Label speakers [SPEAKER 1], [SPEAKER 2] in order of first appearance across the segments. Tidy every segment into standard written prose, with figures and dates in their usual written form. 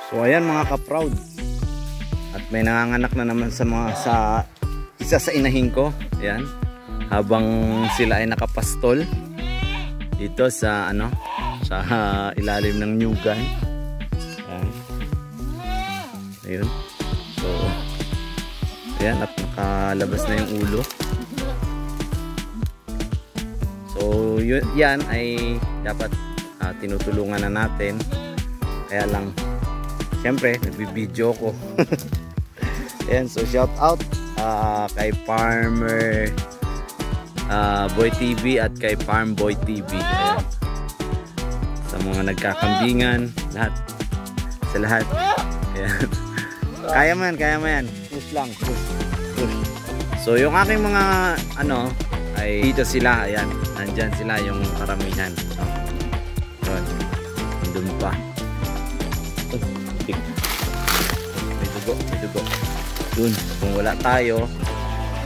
[SPEAKER 1] So ayan mga ka-proud. At may nanganganak na naman sa isa sa inahin ko. Ayan. Habang sila ay nakapastol dito sa sa ilalim ng nyugan. Ayan. Ayun. So ayan, at nakalabas na yung ulo. So yan ay dapat tinutulungan na natin. Kaya lang siyempre nagbibideo ko. Ayan, so shout out kay Farmer Boy TV at kay Farm Boy TV. Ayan. Sa mga nagkakambingan, lahat. Sa lahat. Ayan. Kaya mo yan. Push lang, push. So yung aking mga ay dito sila. Ayan, nandyan sila yung karamihan. Yun. Doon pa. May dugo. Dun, kung wala tayo,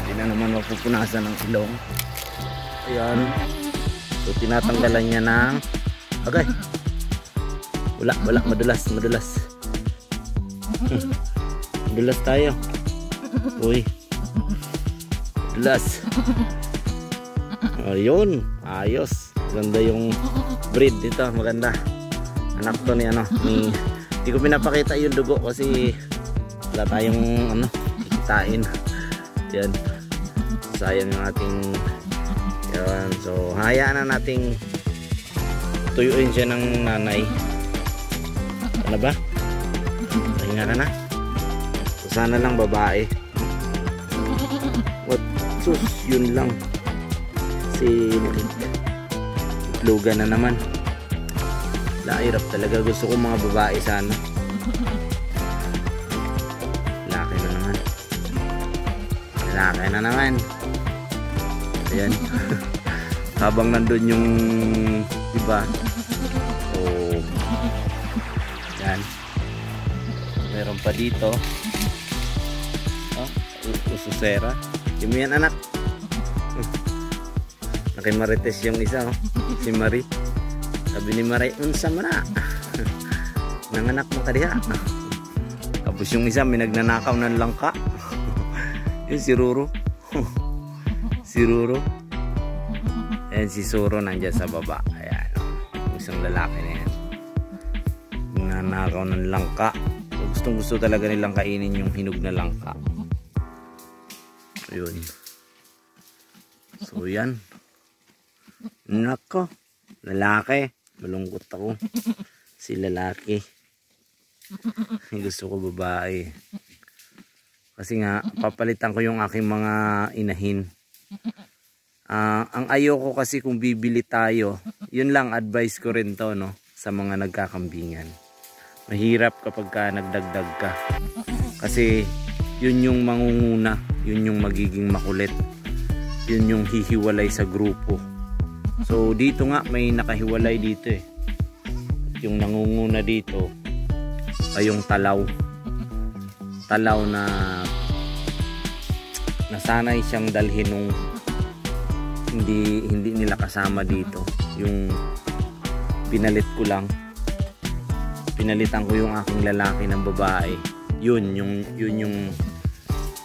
[SPEAKER 1] hindi na naman mapupunasan ng ilong. Ayan. So tinatanggalan niya ng agay. Wala, madulas. Madulas tayo. Uy. Madulas. Ayun, ayos. Maganda yung breed dito, maganda. Anak to ni hindi ko pinapakita yung dugo kasi wala tayong kikitain. Yan, sayang yung ating yan. So hayaan na nating tuyuin siya ng nanay. Ano ba? Pahinga ka na. So sana lang babae. What? Sus, yun lang. Si itlogan na naman. Hirap talaga. Gusto ko mga babae sana. Laki na naman. Ayan. Habang nandun yung iba. So yan. Meron pa dito. Ususera. Yung yan anak. Nakimarites yung isa. Si Marie. Sabi ni Marie, unsa man na. Nanganak mo ka diha. Tapos yung isa may nagnanakaw ng langka. Yung si Ruro. Si Ruro. Ayan si Suro nandyan sa baba. Ayan. Isang lalaki na yan. Nanakaw ng langka. So, gustong gusto talaga nilang kainin yung hinog na langka. Ayun. So yan. Nako. Lalaki. Malungkot ako. Si lalaki. Gusto ko babae. Kasi nga, papalitan ko yung aking mga inahin. Ang ayoko kasi kung bibili tayo, yun lang advice ko rin to, no, sa mga nagkakambingan. Mahirap kapag ka nagdagdag ka. Kasi yun yung mangunguna, yun yung magiging makulit. Yun yung hihiwalay sa grupo. So dito nga may nakahiwalay dito eh. Yung nangunguna dito ay yung talaw. Talaw na nasanay siyang dalhin nung hindi nila kasama dito. Yung pinalit ko lang, pinalitan ko yung aking lalaki ng babae. Yun yung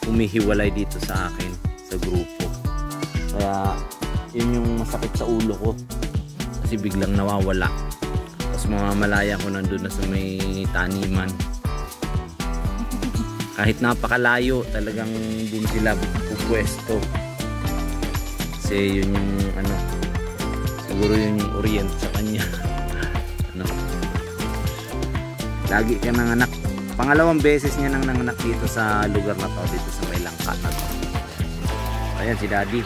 [SPEAKER 1] umihiwalay dito sa akin sa grupo. Kaya yun yung masakit sa ulo ko kasi biglang nawawala. Tapos mamamalaya ko nandun na sa may taniman. Kahit napakalayo, talagang dun sila pupwesto. Kasi yun yung siguro yun yung orient sa kanya. Lagi ka nanganak. Pangalawang beses niya nang nanganak dito sa lugar na to, dito sa may langka na to. Ayan si Daddy.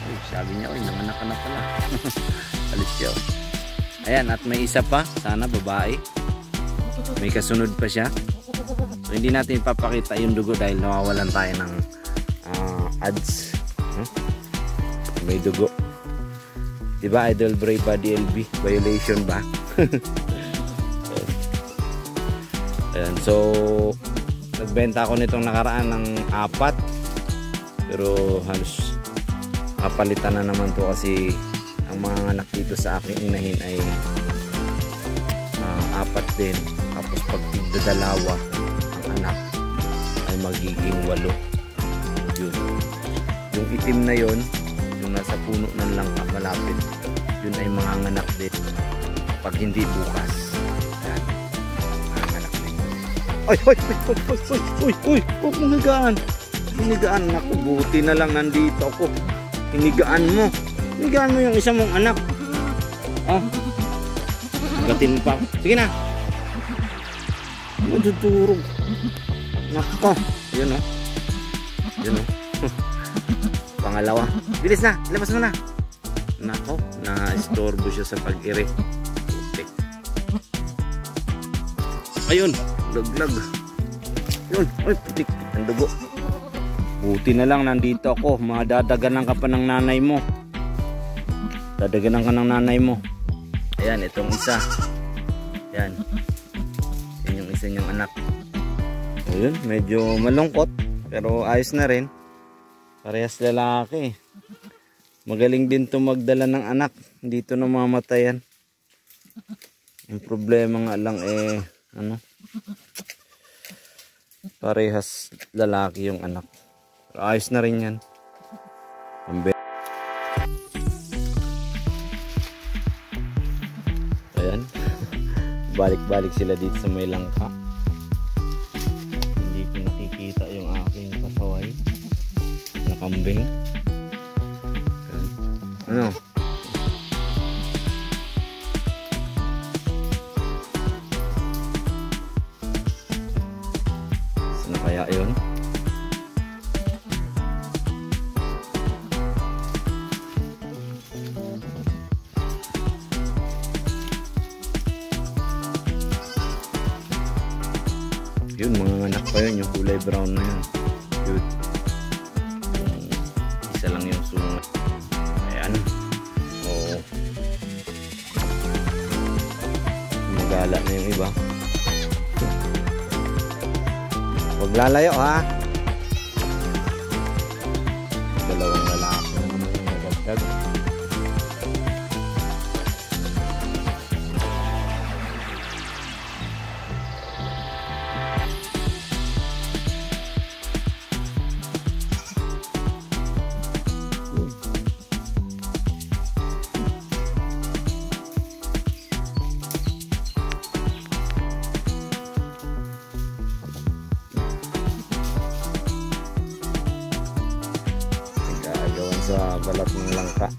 [SPEAKER 1] Ay, sabi niya, nanganak ka na pala. Alis siya. Ayan, at may isa pa, sana babae. May kasunod pa siya. So hindi natin ipapakita yung dugo dahil nawawalan tayo ng ads. May dugo. Diba Idol Bray Body LB? Violation ba? Ayan, so nagbenta ako nitong nakaraan ng 4. Pero halos kapalitan na naman to kasi ang mga anak dito sa aking inahin ay 4 din. Tapos pag tigdadalawa ang anak ay magiging 8. Yun. Yung itim na yon, yung nasa puno ng langka malapit, yun ay mga anak din. Pag hindi bukas, yan, mga anak din. Ay, huwag mong higaan. Hinigaan, naku, buti na lang nandito ako. Hinigaan mo yung isa mong anak. Oh, gatin mo pa. Sige na. Madudurog. Nako, yun o. Yun o. Pangalawa. Bilis na, labas mo na. Nako, na-istorbo siya sa pag-iri. Okay. Ayun, laglag. Yun, ay, putik ang dugo. Buti na lang nandito ako. Madadaganan ka pa ng nanay mo. Dadaganan ka ng nanay mo. Ayan, itong isa. Ayan. Yan yung isa niyang anak. Ayun, medyo malungkot. Pero ayos na rin. Parehas lalaki. Magaling din to magdala ng anak. Hindi to namamatayan. Ang problema nga lang parehas lalaki yung anak. Pero ayos na rin yan. Ayan. Balik-balik sila dito sa may langka. Hindi ko nakikita yung aking pasaway na kambing. Ayan. Ano? Saan kaya yun? Yun, mga anak pa yun, yung kulay brown na yun. Yun. Yung isa lang yung sungat. Ayan. Oo. Magala na yung iba. Huwag lalayo ha. Dalawang lalaki naman yung nagagdag. Sa balat ng langka.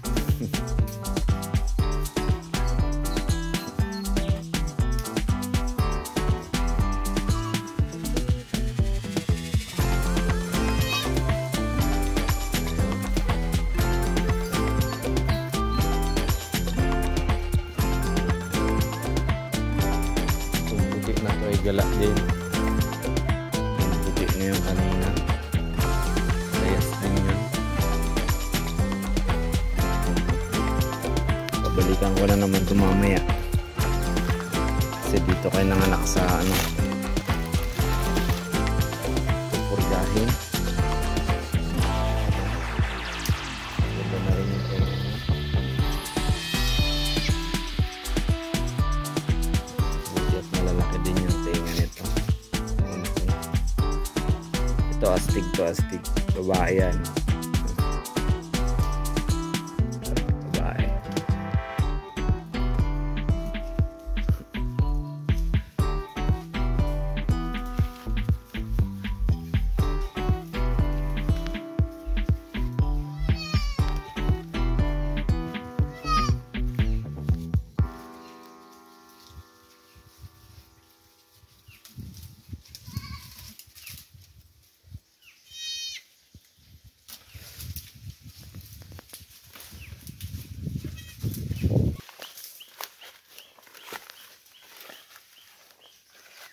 [SPEAKER 1] Itong puti na to ay gala din. Yung puti na yung kanina. Layas din yun. Balikan ko na naman ito mamaya kasi dito kayo nanganak sa purgahin. Ganda na rin yung tenga niya. Buti at malalaki din yung tenga nito. Ito astig babae yan.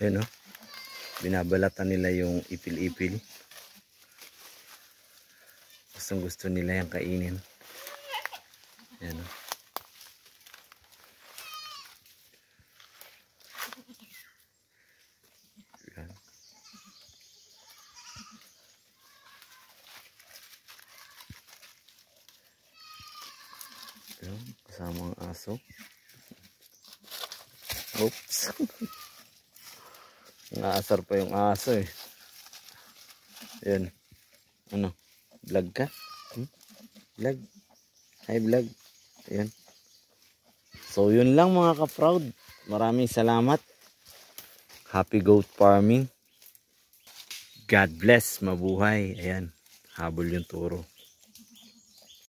[SPEAKER 1] Ayan o. Binabalatan nila yung ipil-ipil. Gustong gusto nila yung kainin. Ayan o. Ayan. Ayan. kasamang aso. Oops. Naasar pa yung aso eh. Ayan. Ano? Vlog ka? Vlog. Hi vlog. Ayan. So yun lang mga ka-proud. Maraming salamat. Happy goat farming. God bless. Mabuhay. Ayan. Habol yung turo.